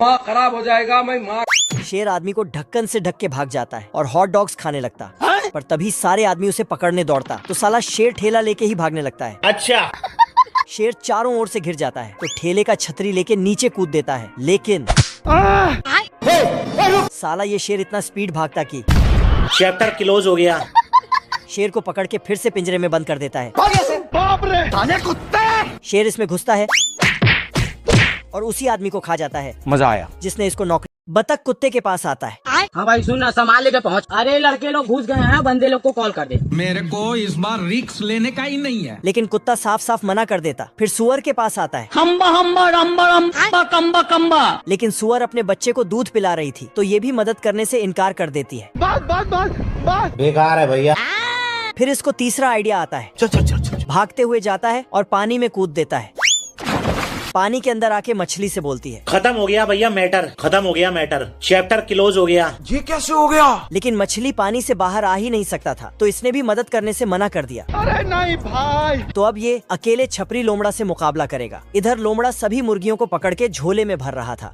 माँ खराब हो जाएगा। मैं माँ शेर आदमी को ढक्कन से ढक के भाग जाता है और हॉट डॉग्स खाने लगता है, पर तभी सारे आदमी उसे पकड़ने दौड़ता तो साला शेर ठेला लेके ही भागने लगता है। अच्छा। शेर चारों ओर से घिर जाता है तो ठेले का छतरी लेके नीचे कूद देता है, लेकिन साला ये शेर इतना स्पीड भागता कि चैप्टर क्लोज हो गया। शेर को पकड़ के फिर से पिंजरे में बंद कर देता है। बाप रे साले कुत्ते। शेर इसमें घुसता है और उसी आदमी को खा जाता है मजा आया जिसने इसको नौकरी। बतख कुत्ते के पास आता है। हाँ भाई सुन ना, संभाल लेके पहुँच। अरे लड़के लोग घुस गए हैं, बंदे लोग को कॉल कर दे। मेरे को इस बार रिस्क लेने का ही नहीं है। लेकिन कुत्ता साफ साफ मना कर देता। फिर सुअर के पास आता है। हम्बा हम्बा रम्बा रम्बा कम्बा कम्बा। लेकिन सुअर अपने बच्चे को दूध पिला रही थी तो ये भी मदद करने से इनकार कर देती है। बेकार है भैया। फिर इसको तीसरा आइडिया आता है। भागते हुए जाता है और पानी में कूद देता है। पानी के अंदर आके मछली से बोलती है, खत्म हो गया भैया मैटर, खत्म हो गया मैटर, चैप्टर क्लोज हो गया। ये कैसे हो गया? लेकिन मछली पानी से बाहर आ ही नहीं सकता था तो इसने भी मदद करने से मना कर दिया। अरे नहीं भाई। तो अब ये अकेले छपरी लोमड़ा से मुकाबला करेगा। इधर लोमड़ा सभी मुर्गियों को पकड़ के झोले में भर रहा था।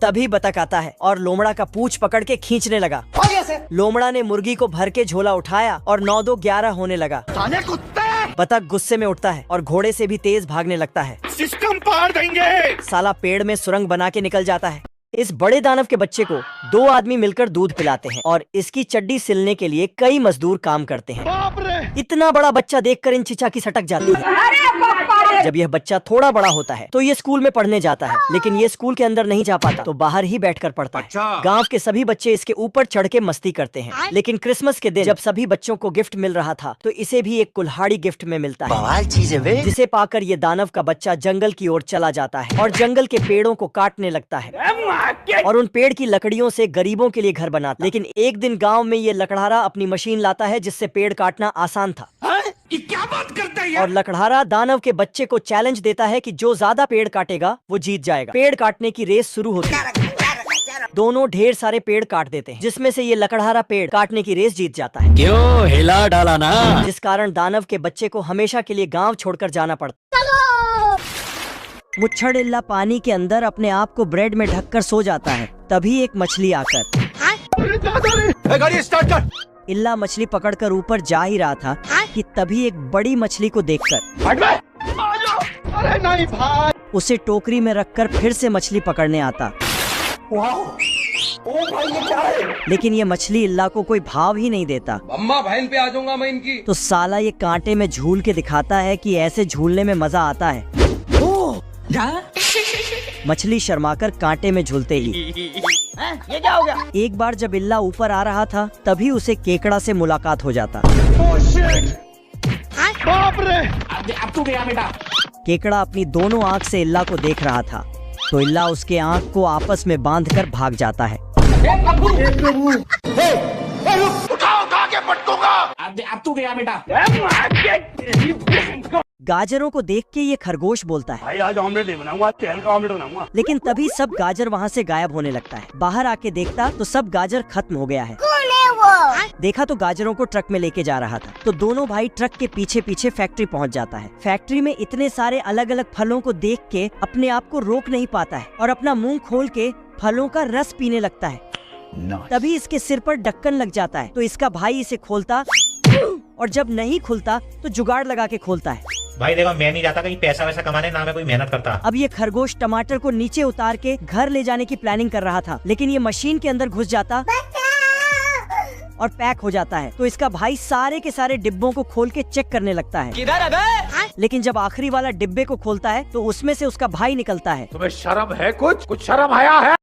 तभी बतख आता है और लोमड़ा का पूंछ पकड़ के खींचने लगा। लोमड़ा ने मुर्गी को भर के झोला उठाया और 9-2 11 होने लगा। साले कुत्ते। बतख गुस्से में उठता है और घोड़े से भी तेज भागने लगता है। सिस्टम पार देंगे। साला पेड़ में सुरंग बना के निकल जाता है। इस बड़े दानव के बच्चे को 2 आदमी मिलकर दूध पिलाते हैं और इसकी चड्डी सिलने के लिए कई मजदूर काम करते हैं। बाप रे। इतना बड़ा बच्चा देखकर इन चिचा की सटक जाती है। जब यह बच्चा थोड़ा बड़ा होता है तो ये स्कूल में पढ़ने जाता है, लेकिन ये स्कूल के अंदर नहीं जा पाता तो बाहर ही बैठकर पढ़ता है। अच्छा। गांव के सभी बच्चे इसके ऊपर चढ़ के मस्ती करते हैं। लेकिन क्रिसमस के दिन जब सभी बच्चों को गिफ्ट मिल रहा था तो इसे भी एक कुल्हाड़ी गिफ्ट में मिलता है, जिसे पाकर ये दानव का बच्चा जंगल की ओर चला जाता है और जंगल के पेड़ों को काटने लगता है और उन पेड़ की लकड़ियों से गरीबों के लिए घर बनाता। लेकिन एक दिन गाँव में ये लकड़हारा अपनी मशीन लाता है जिससे पेड़ काटना आसान था। ये क्या बात करता है और लकड़हारा दानव के बच्चे को चैलेंज देता है कि जो ज्यादा पेड़ काटेगा वो जीत जाएगा। पेड़ काटने की रेस शुरू होती है। दोनों ढेर सारे पेड़ काट देते हैं, जिसमें से ये लकड़हारा पेड़ काटने की रेस जीत जाता है। क्यों हिला डाला ना? जिस कारण दानव के बच्चे को हमेशा के लिए गांव छोड़कर जाना पड़ता। मुच्छड़ इल्ला पानी के अंदर अपने आप को ब्रेड में ढककर सो जाता है। तभी एक मछली आकर गाड़ी स्टार्ट कर। इल्ला मछली पकड़कर ऊपर जा ही रहा था कि तभी एक बड़ी मछली को देखकर अरे नहीं भाई। उसे टोकरी में रखकर फिर से मछली पकड़ने आता। ओ भाई ये क्या है? लेकिन ये मछली इल्ला को कोई भाव ही नहीं देता। अम्मा बहन पे आ जाऊंगा मैं इनकी। तो साला ये कांटे में झूल के दिखाता है कि ऐसे झूलने में मजा आता है। मछली शर्माकर कांटे में झूलते ही ये क्या हो गया? एक बार जब इल्ला ऊपर आ रहा था तभी उसे केकड़ा से मुलाकात हो जाता। बाप रे। अब तू गया बेटा। केकड़ा अपनी दोनों आँख से इल्ला को देख रहा था तो इल्ला उसके आँख को आपस में बांधकर भाग जाता है। उठा के पटकूंगा। अब तू गया बेटा। गाजरों को देख के ये खरगोश बोलता है, भाई आज ऑमलेट नहीं बनाऊंगा, तेल का ऑमलेट बनाऊंगा। लेकिन तभी सब गाजर वहाँ से गायब होने लगता है। बाहर आके देखता तो सब गाजर खत्म हो गया है। देखा तो गाजरों को ट्रक में लेके जा रहा था तो दोनों भाई ट्रक के पीछे पीछे फैक्ट्री पहुंच जाता है। फैक्ट्री में इतने सारे अलग अलग फलों को देख के अपने आप को रोक नहीं पाता है और अपना मुंह खोल के फलों का रस पीने लगता है। तभी इसके सिर पर ढक्कन लग जाता है तो इसका भाई इसे खोलता और जब नहीं खुलता तो जुगाड़ लगा के खोलता है। भाई देखो मैं नहीं जाता कहीं पैसा वैसा कमाने, ना मैं कोई मेहनत करता। अब ये खरगोश टमाटर को नीचे उतार के घर ले जाने की प्लानिंग कर रहा था, लेकिन ये मशीन के अंदर घुस जाता और पैक हो जाता है। तो इसका भाई सारे के सारे डिब्बों को खोल के चेक करने लगता है। किधर है? लेकिन जब आखिरी वाला डिब्बे को खोलता है तो उसमें से उसका भाई निकलता है। तुम्हें शर्म है? कुछ शर्म आया है?